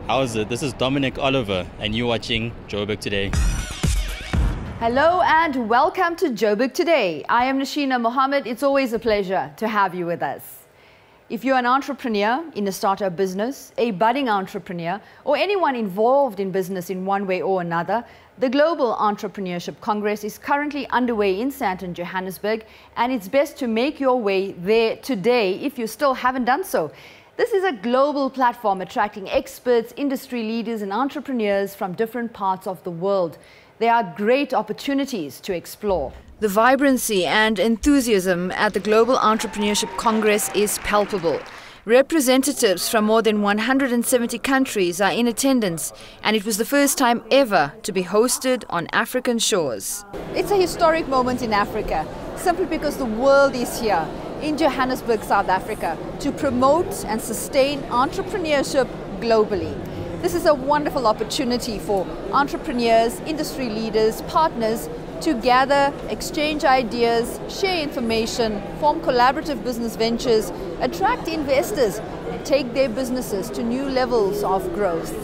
How's it? This is Dominic Oliver, and you're watching Joburg Today. Hello and welcome to Joburg Today. I am Nashina Mohammed. It's always a pleasure to have you with us. If you're an entrepreneur in a startup business, a budding entrepreneur, or anyone involved in business in one way or another, the Global Entrepreneurship Congress is currently underway in Sandton, Johannesburg, and it's best to make your way there today if you still haven't done so. This is a global platform attracting experts, industry leaders, and entrepreneurs from different parts of the world. There are great opportunities to explore. The vibrancy and enthusiasm at the Global Entrepreneurship Congress is palpable. Representatives from more than 170 countries are in attendance, and it was the first time ever to be hosted on African shores. It's a historic moment in Africa, simply because the world is here in Johannesburg, South Africa, to promote and sustain entrepreneurship globally. This is a wonderful opportunity for entrepreneurs, industry leaders, partners to gather, exchange ideas, share information, form collaborative business ventures, attract investors, and take their businesses to new levels of growth.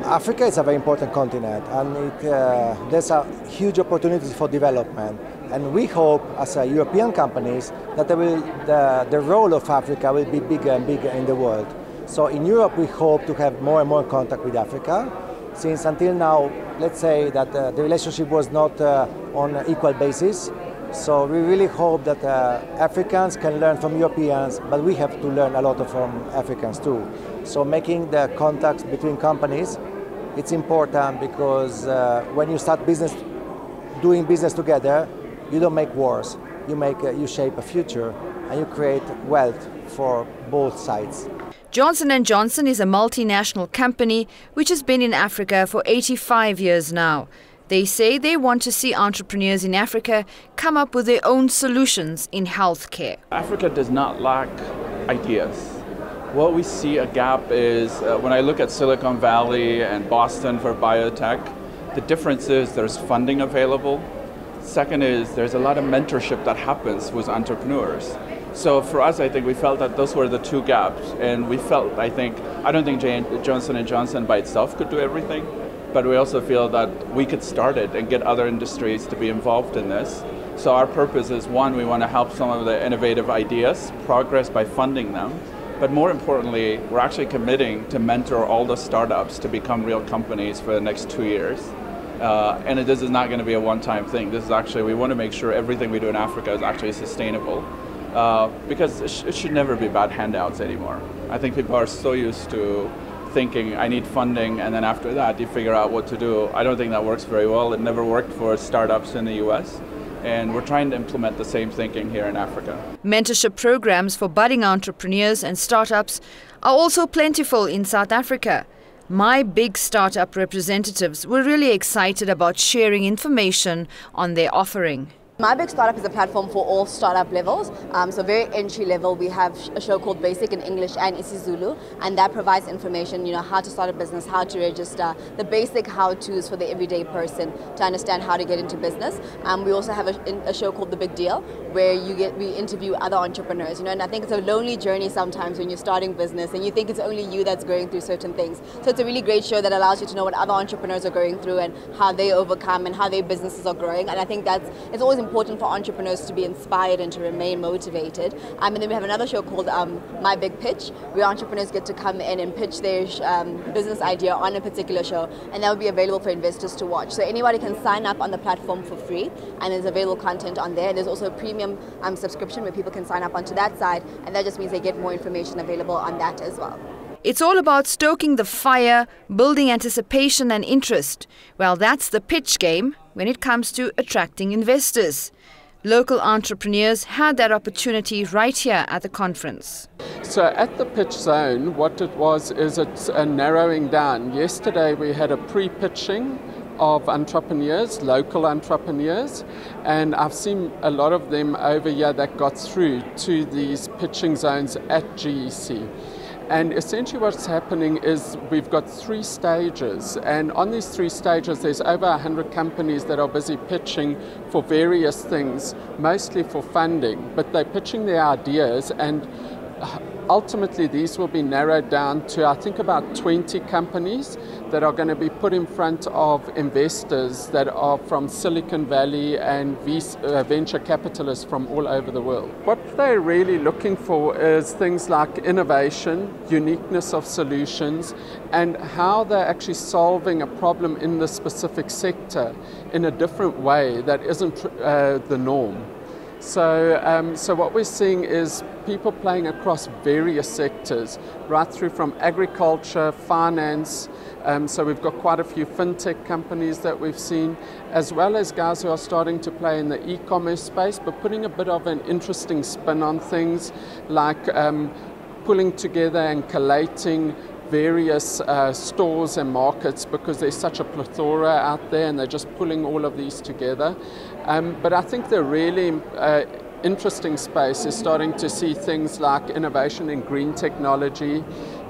Africa is a very important continent, and there's a huge opportunity for development. And we hope, as European companies, that the role of Africa will be bigger and bigger in the world. So in Europe, we hope to have more and more contact with Africa, since until now, let's say that the relationship was not on an equal basis. So we really hope that Africans can learn from Europeans, but we have to learn a lot from Africans too. So making the contacts between companies, it's important, because when you start doing business together, you don't make wars. You shape a future, and you create wealth for both sides. Johnson & Johnson is a multinational company which has been in Africa for 85 years now. They say they want to see entrepreneurs in Africa come up with their own solutions in healthcare. Africa does not lack ideas. What we see a gap is when I look at Silicon Valley and Boston for biotech, the difference is there's funding available. Second is there's a lot of mentorship that happens with entrepreneurs. So for us, I think we felt that those were the two gaps, and we felt, I don't think Johnson & Johnson by itself could do everything, but we also feel that we could start it and get other industries to be involved in this. So our purpose is, one, we want to help some of the innovative ideas progress by funding them, but more importantly, we're actually committing to mentor all the startups to become real companies for the next 2 years. And this is not going to be a one-time thing. This is actually, we want to make sure everything we do in Africa is actually sustainable. Because it should never be about handouts anymore. I think people are so used to thinking, I need funding, and then after that you figure out what to do. I don't think that works very well. It never worked for startups in the US, and we're trying to implement the same thinking here in Africa. Mentorship programs for budding entrepreneurs and startups are also plentiful in South Africa. My Big Startup representatives were really excited about sharing information on their offering. My Big Startup is a platform for all startup levels, so very entry level. We have a show called Basic in English and isiZulu, and that provides information, how to start a business, how to register, the basic how-tos for the everyday person to understand how to get into business. We also have a show called The Big Deal, where we interview other entrepreneurs, and I think it's a lonely journey sometimes when you're starting business and you think it's only you that's going through certain things. So it's a really great show that allows you to know what other entrepreneurs are going through and how they overcome and how their businesses are growing. And I think it's always important for entrepreneurs to be inspired and to remain motivated. And then we have another show called My Big Pitch, where entrepreneurs get to come in and pitch their business idea on a particular show, and that will be available for investors to watch. So anybody can sign up on the platform for free, and there's available content on there. There's also a premium subscription where people can sign up onto that side, and that just means they get more information available on that as well. It's all about stoking the fire, building anticipation and interest. Well, that's the pitch game when it comes to attracting investors. Local entrepreneurs had that opportunity right here at the conference. So at the pitch zone, what it was is it's a narrowing down. Yesterday we had a pre-pitching of entrepreneurs, local entrepreneurs, and I've seen a lot of them over here that got through to these pitching zones at GEC. And essentially what's happening is we've got 3 stages, and on these 3 stages there's over 100 companies that are busy pitching for various things, mostly for funding, but they're pitching their ideas, and ultimately these will be narrowed down to, I think, about 20 companies that are going to be put in front of investors that are from Silicon Valley and venture capitalists from all over the world. What they're really looking for is things like innovation, uniqueness of solutions, and how they're actually solving a problem in the specific sector in a different way that isn't the norm. So what we're seeing is people playing across various sectors, right through from agriculture, finance. So we've got quite a few fintech companies that we've seen, as well as guys who are starting to play in the e-commerce space, but putting a bit of an interesting spin on things, like pulling together and collating various stores and markets, because there's such a plethora out there and they're just pulling all of these together. But I think the really interesting space is starting to see things like innovation in green technology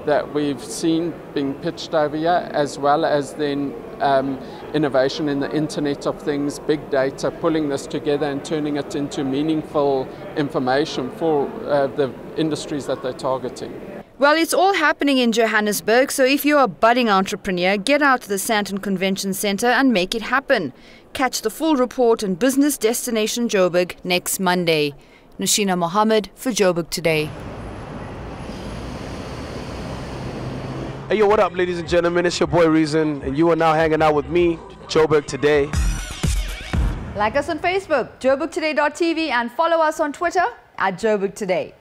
that we've seen being pitched over here, as well as then innovation in the Internet of Things, big data, pulling this together and turning it into meaningful information for the industries that they're targeting. Well, it's all happening in Johannesburg, so if you're a budding entrepreneur, get out to the Sandton Convention Centre and make it happen. Catch the full report on Business Destination Joburg next Monday. Nashina Mohammed for Joburg Today. Hey, yo, what up, ladies and gentlemen? It's your boy Reason, and you are now hanging out with me, Joburg Today. Like us on Facebook, joburgtoday.tv, and follow us on Twitter at Joburg Today.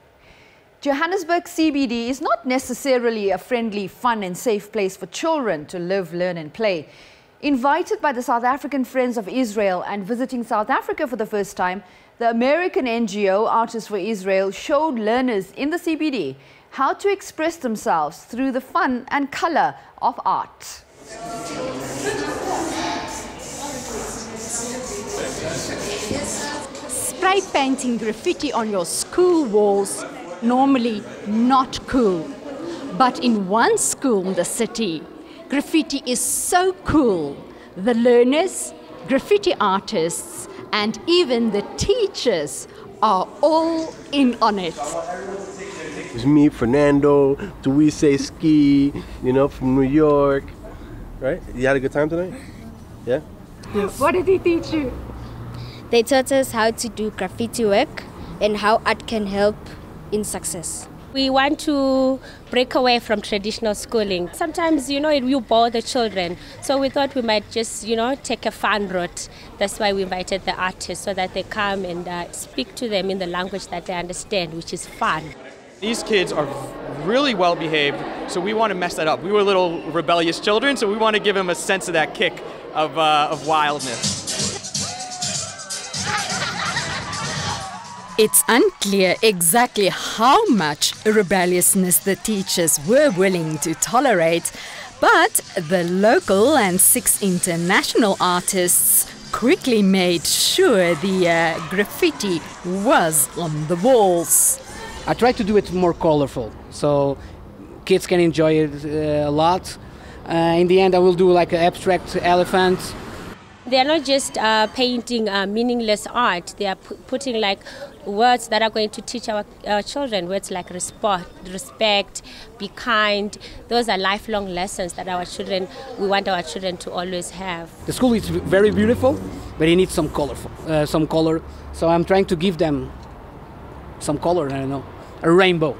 Johannesburg CBD is not necessarily a friendly, fun and safe place for children to live, learn and play. Invited by the South African Friends of Israel and visiting South Africa for the first time, the American NGO Artists for Israel showed learners in the CBD how to express themselves through the fun and color of art. Spray painting graffiti on your school walls, normally not cool. But in one school in the city, graffiti is so cool. The learners, graffiti artists, and even the teachers are all in on it. It's me, Fernando, Tuise Ski, you know, from New York. Right? You had a good time tonight? Yeah? Yes. What did he teach you? They taught us how to do graffiti work and how art can help in success. We want to break away from traditional schooling. Sometimes, you know, you bore the children. So we thought we might just, you know, take a fun route. That's why we invited the artists, so that they come and speak to them in the language that they understand, which is fun. These kids are really well behaved, so we want to mess that up. We were little rebellious children, so we want to give them a sense of that kick of wildness. It's unclear exactly how much rebelliousness the teachers were willing to tolerate, but the local and 6 international artists quickly made sure the graffiti was on the walls. I try to do it more colorful, so kids can enjoy it a lot. In the end, I will do like an abstract elephant. They are not just painting meaningless art. They are putting like words that are going to teach our children, words like respect, be kind. Those are lifelong lessons that we want our children to always have. The school is very beautiful, but it needs some color. So I'm trying to give them some color, I don't know, a rainbow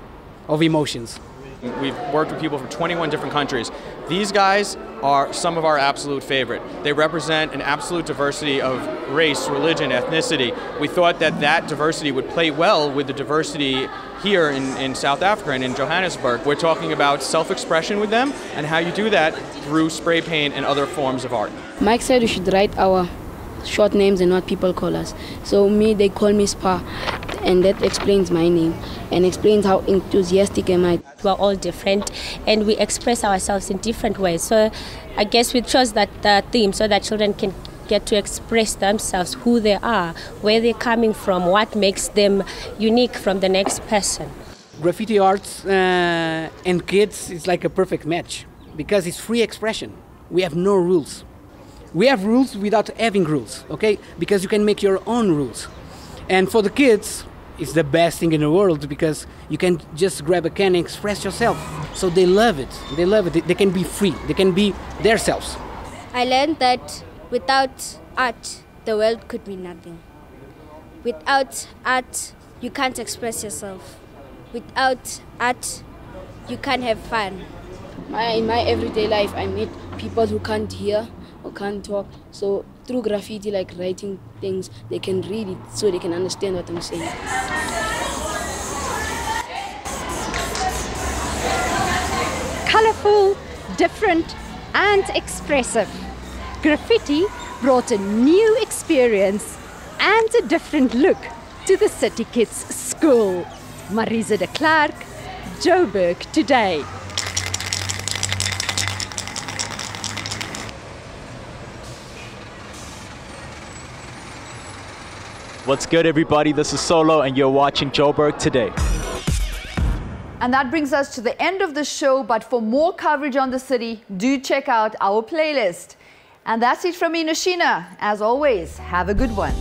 of emotions. We've worked with people from 21 different countries. These guys are some of our absolute favorite. They represent an absolute diversity of race, religion, ethnicity. We thought that that diversity would play well with the diversity here in South Africa and in Johannesburg. We're talking about self-expression with them and how you do that through spray paint and other forms of art. Mike said we should write our short names and what people call us. So they call me Spa, and that explains my name and explains how enthusiastic am I. We're all different and we express ourselves in different ways. So I guess we chose that theme so that children can get to express themselves, who they are, where they're coming from, what makes them unique from the next person. Graffiti arts and kids is like a perfect match because it's free expression. We have no rules. We have rules without having rules, okay? Because you can make your own rules. And for the kids, is the best thing in the world because you can just grab a can and express yourself. So they love it. They love it. They can be free. They can be themselves. I learned that without art, the world could be nothing. Without art, you can't express yourself. Without art, you can't have fun. In my everyday life, I meet people who can't hear or can't talk. So through graffiti, like writing things, they can read it so they can understand what I'm saying. Colorful, different, and expressive. Graffiti brought a new experience and a different look to the City Kids School. Marisa de Klerk, Joburg Today. What's good, everybody? This is Solo, and you're watching Joburg Today. And that brings us to the end of the show, but for more coverage on the city, do check out our playlist. And that's it from me, Nashina. As always, have a good one.